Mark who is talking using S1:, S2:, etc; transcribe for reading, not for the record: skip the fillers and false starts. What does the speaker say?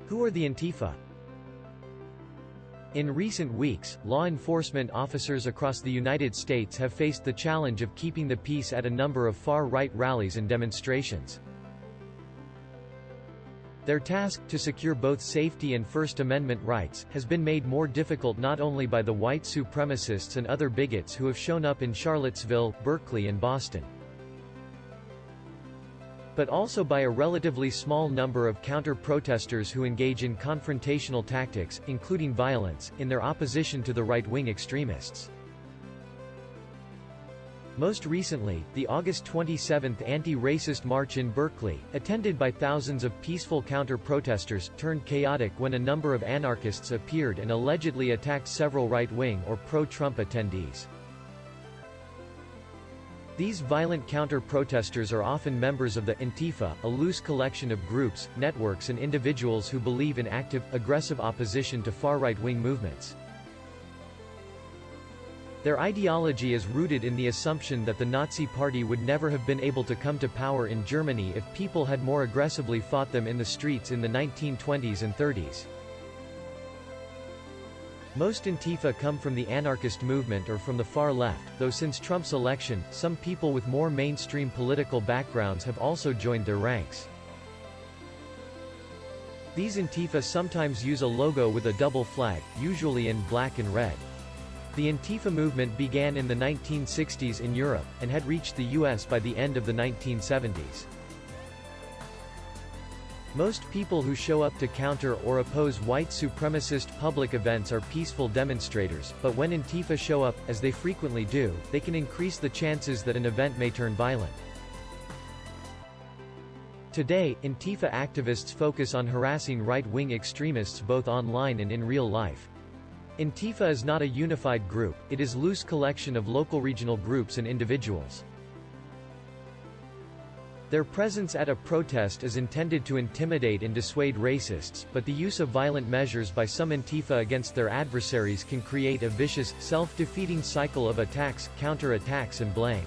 S1: Who are the Antifa? In recent weeks, law enforcement officers across the United States have faced the challenge of keeping the peace at a number of far-right rallies and demonstrations. Their task, to secure both safety and First Amendment rights, has been made more difficult not only by the white supremacists and other bigots who have shown up in Charlottesville, Berkeley and Boston, but also by a relatively small number of counter-protesters who engage in confrontational tactics, including violence, in their opposition to the right-wing extremists. Most recently, the August 27 anti-racist march in Berkeley, attended by thousands of peaceful counter-protesters, turned chaotic when a number of anarchists appeared and allegedly attacked several right-wing or pro-Trump attendees. These violent counter-protesters are often members of the Antifa, a loose collection of groups, networks and individuals who believe in active, aggressive opposition to far-right-wing movements. Their ideology is rooted in the assumption that the Nazi Party would never have been able to come to power in Germany if people had more aggressively fought them in the streets in the 1920s and 30s. Most Antifa come from the anarchist movement or from the far left, though since Trump's election, some people with more mainstream political backgrounds have also joined their ranks. These Antifa sometimes use a logo with a double flag, usually in black and red. The Antifa movement began in the 1960s in Europe, and had reached the US by the end of the 1970s. Most people who show up to counter or oppose white supremacist public events are peaceful demonstrators, but when Antifa show up, as they frequently do, they can increase the chances that an event may turn violent. Today, Antifa activists focus on harassing right-wing extremists both online and in real life. Antifa is not a unified group, it is a loose collection of local regional groups and individuals. Their presence at a protest is intended to intimidate and dissuade racists, but the use of violent measures by some Antifa against their adversaries can create a vicious, self-defeating cycle of attacks, counter-attacks and blame.